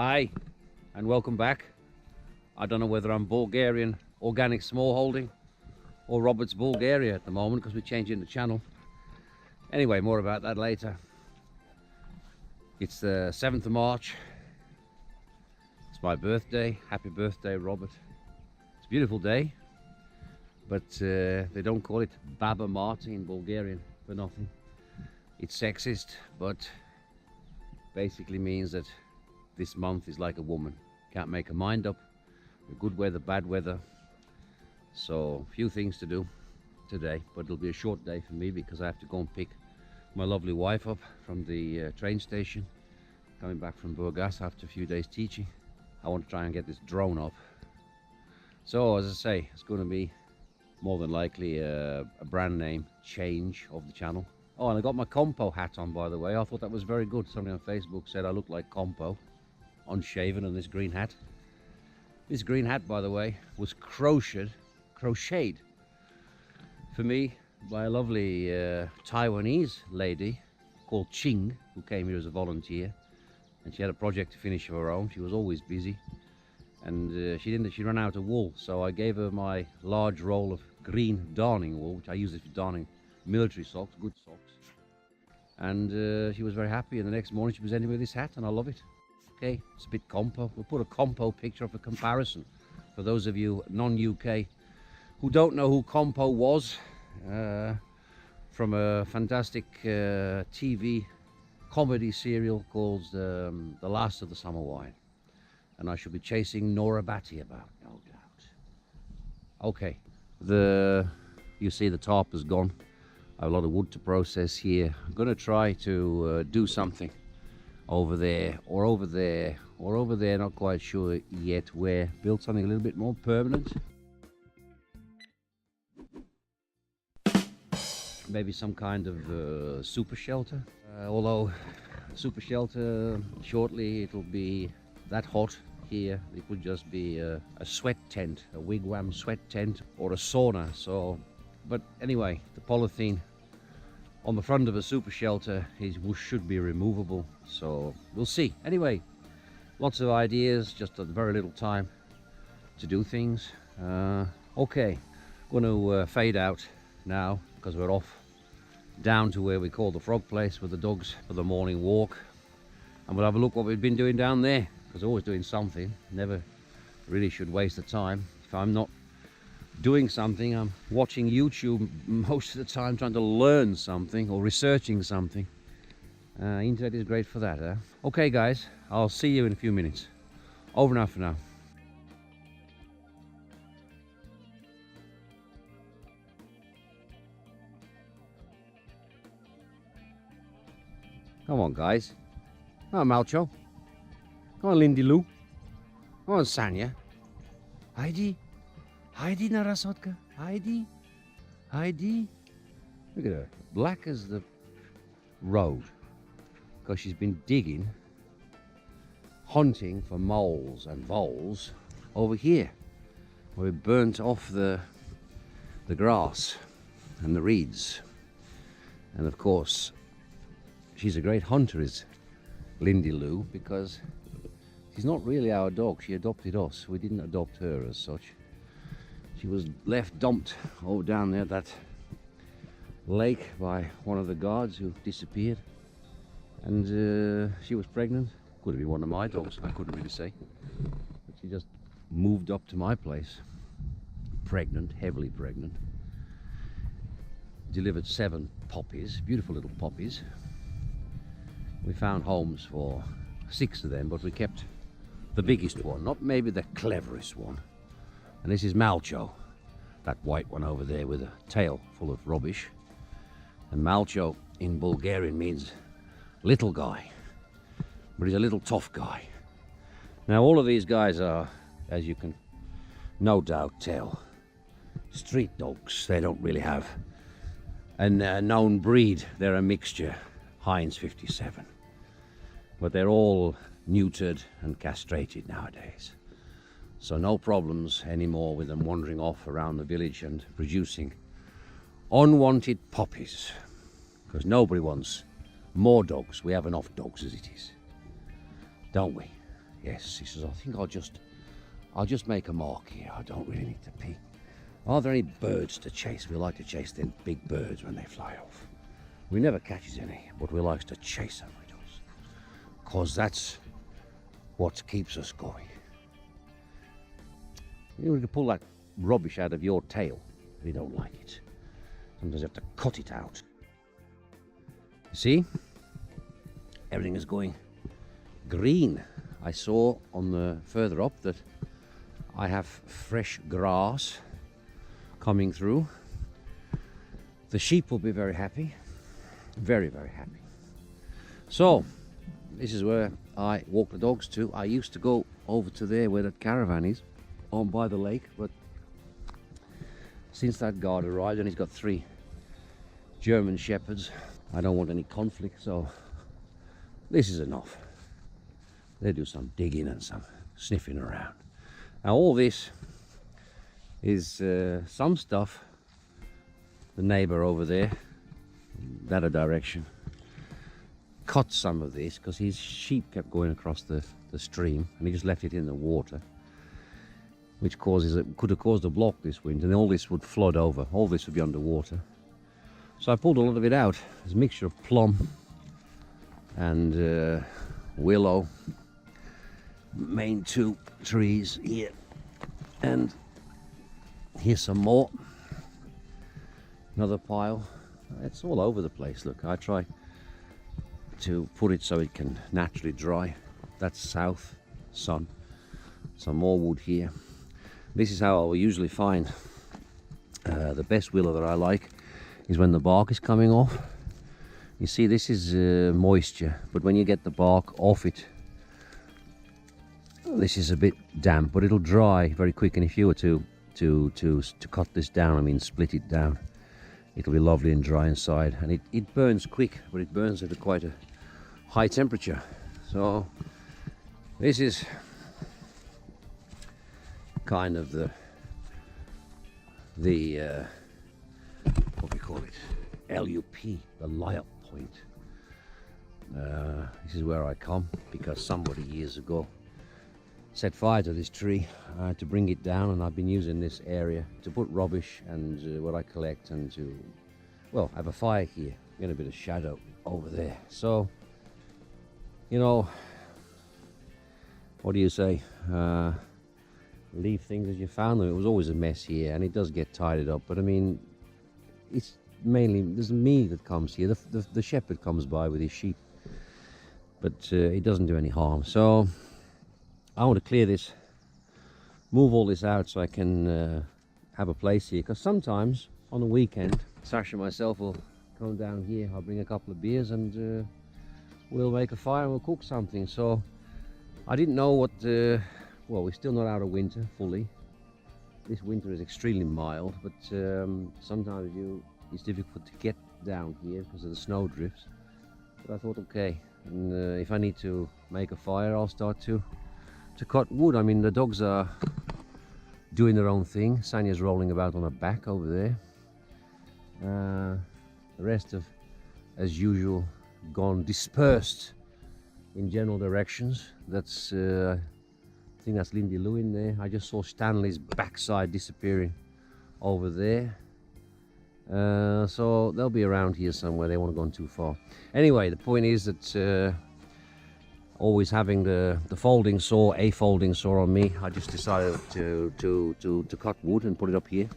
Hi, and welcome back. I don't know whether I'm Bulgarian Organic Smallholding or Robert's Bulgaria at the moment because we're changing the channel. Anyway, more about that later. It's the 7th of March. It's my birthday. Happy birthday, Robert. It's a beautiful day, but they don't call it Baba Marti in Bulgarian for nothing. It's sexist, but basically means that this month is like a woman. Can't make her mind up. Good weather, bad weather. So, a few things to do today, but it'll be a short day for me because I have to go and pick my lovely wife up from the train station. Coming back from Burgas after a few days teaching. I want to try and get this drone up. So, as I say, it's going to be more than likely a brand name change of the channel. Oh, and I got my Compo hat on, by the way. I thought that was very good. Somebody on Facebook said I look like Compo, unshaven, and this green hat. This green hat, by the way, was crocheted for me by a lovely Taiwanese lady called Ching, who came here as a volunteer. And she had a project to finish of her own. She was always busy. And she ran out of wool. So I gave her my large roll of green darning wool, which I use it for darning military socks, good socks. And she was very happy, and the next morning she presented me with this hat, and I love it. Okay, it's a bit Compo. We'll put a Compo picture up for comparison. For those of you non-UK who don't know who Compo was, from a fantastic TV comedy serial called The Last of the Summer Wine. And I shall be chasing Nora Batty about, no doubt. Okay, you see the tarp is gone. I have a lot of wood to process here. I'm going to try to do something over there, or over there, or over there, not quite sure yet where. Build something a little bit more permanent. Maybe some kind of super shelter. Although super shelter, shortly it'll be that hot here. It would just be a sweat tent, a wigwam sweat tent, or a sauna. So, but anyway, the polythene on the front of a super shelter should be removable, so we'll see. Anyway, lots of ideas, just a very little time to do things. Okay, going to fade out now because we're off down to where we call the frog place with the dogs for the morning walk, and we'll have a look what we've been doing down there, because always doing something. Never really should waste the time. If I'm not doing something, I'm watching YouTube most of the time, trying to learn something or researching something. Internet is great for that, huh? Okay guys, I'll see you in a few minutes. Over and out for now. Come on guys. Come on Malcho. Come on Lindy Lou. Come on Sanya. Heidi. Heidi Narasotka, Heidi, Heidi. Look at her, black as the road, because she's been digging, hunting for moles and voles over here, where we burnt off the grass and the reeds. And of course, she's a great hunter, is Lindy Lou, because she's not really our dog. She adopted us. We didn't adopt her as such. She was left dumped over down there at that lake by one of the guards who disappeared. And she was pregnant. Could have been one of my dogs, I couldn't really say. But she just moved up to my place. Pregnant, heavily pregnant. Delivered 7 puppies, beautiful little puppies. We found homes for 6 of them, but we kept the biggest one, not maybe the cleverest one. And this is Malcho, that white one over there with a tail full of rubbish. And Malcho in Bulgarian means little guy, but he's a little tough guy. Now all of these guys are, as you can no doubt tell, street dogs. They don't really have a known breed. They're a mixture, Heinz 57. But they're all neutered and castrated nowadays. So no problems anymore with them wandering off around the village and producing unwanted puppies. Because nobody wants more dogs. We have enough dogs as it is. Don't we? Yes, he says, I think I'll just make a mark here. I don't really need to pee. Are there any birds to chase? We like to chase them big birds when they fly off. We never catches any, but we like to chase them, we does. Because that's what keeps us going. You can pull that rubbish out of your tail. We don't like it. Sometimes you have to cut it out. You see? Everything is going green. I saw on the further up that I have fresh grass coming through. The sheep will be very happy. Very, very happy. So, this is where I walk the dogs to. I used to go over to there where that caravan is, on by the lake, but since that guard arrived, and he's got 3 German shepherds, I don't want any conflict, so this is enough. They do some digging and some sniffing around. Now all this is some stuff the neighbor over there, that direction, cut some of this because his sheep kept going across the stream, and he just left it in the water, which could have caused a block this winter, and all this would flood over. All this would be underwater. So I pulled a lot of it out. There's a mixture of plum and willow, main 2 trees here, and here's some more. Another pile. It's all over the place. Look, I try to put it so it can naturally dry. That's south sun. Some more wood here. This is how I will usually find the best willow that I like, is when the bark is coming off. You see, this is moisture, but when you get the bark off it, this is a bit damp, but it'll dry very quick. And if you were to cut this down, I mean split it down, it'll be lovely and dry inside, and it burns quick, but it burns at quite a high temperature. So this is kind of the what we call it, LUP, the lie-up point. This is where I come because somebody years ago set fire to this tree. I had to bring it down, and I've been using this area to put rubbish and what I collect, and to, well, have a fire here, get a bit of shadow over there. So, you know, what do you say? Leave things as you found them. It was always a mess here, and it does get tidied up, but I mean, it's mainly, there's me that comes here. The shepherd comes by with his sheep, but it doesn't do any harm. So I want to clear this, move all this out so I can have a place here, because sometimes on the weekend Sasha and myself will come down here. I'll bring a couple of beers and we'll make a fire and we'll cook something. So I didn't know what well, we're still not out of winter fully. This winter is extremely mild, but sometimes it's difficult to get down here because of the snow drifts. But I thought, okay, and if I need to make a fire, I'll start to cut wood. I mean, the dogs are doing their own thing. Sanya's rolling about on her back over there. The rest have, as usual, gone dispersed in general directions. That's I think that's Lindy Lou in there. I just saw Stanley's backside disappearing over there. So they'll be around here somewhere. They won't have gone too far. Anyway, the point is that always having the folding saw, a folding saw on me, I just decided to cut wood and put it up here,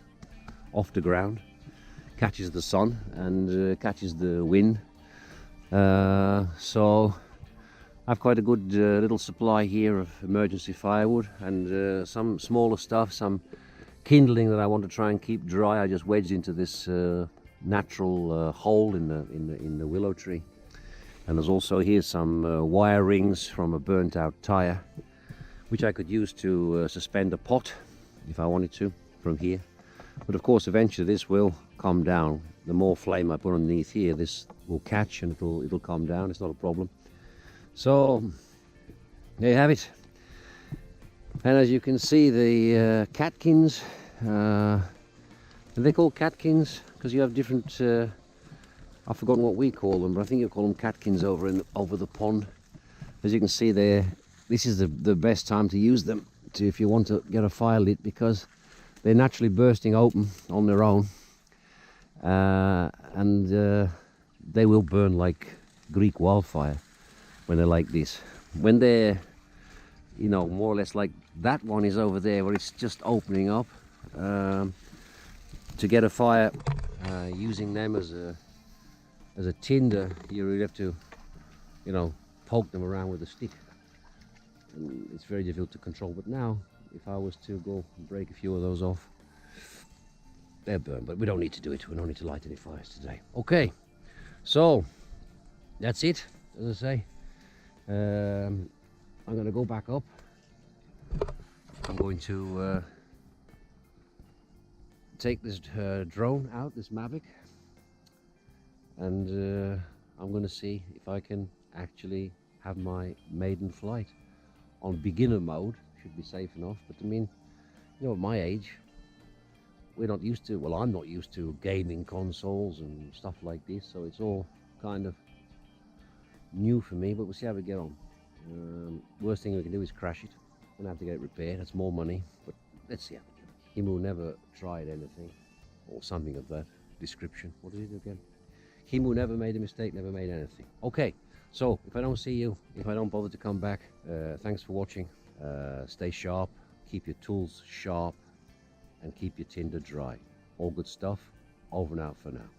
off the ground. Catches the sun and catches the wind. So I have quite a good little supply here of emergency firewood, and some smaller stuff, some kindling that I want to try and keep dry. I just wedged into this natural hole in the willow tree. And there's also here some wire rings from a burnt out tire, which I could use to suspend a pot if I wanted to from here. But of course eventually this will come down. The more flame I put underneath here, this will catch and it'll come down. It's not a problem. So there you have it. And as you can see, the catkins, are they called catkins? Because you have different, I've forgotten what we call them, but I think you call them catkins over the pond. As you can see, they're this is the best time to use them if you want to get a fire lit, because they're naturally bursting open on their own, and they will burn like Greek wildfire when they're like this. When they're, you know, more or less like that one is over there where it's just opening up, to get a fire using them as a tinder, you really have to, you know, poke them around with a stick. And it's very difficult to control. But now, if I was to go and break a few of those off, they're burned. But we don't need to do it. We don't need to light any fires today. Okay, so that's it. As I say, I'm going to go back up. I'm going to take this drone out, this Mavic, and I'm going to see if I can actually have my maiden flight on beginner mode. Should be safe enough, but I mean, you know, at my age, we're not used to, well, I'm not used to gaming consoles and stuff like this, so it's all kind of new for me, but we'll see how we get on. Worst thing we can do is crash it. I'm gonna have to get it repaired. That's more money, but let's see how we get on. Him who never tried anything, or something of that description. What is it again? Him who never made a mistake, never made anything. Okay, so if I don't see you, if I don't bother to come back, thanks for watching. Stay sharp, keep your tools sharp, and keep your tinder dry. All good stuff. Over and out for now.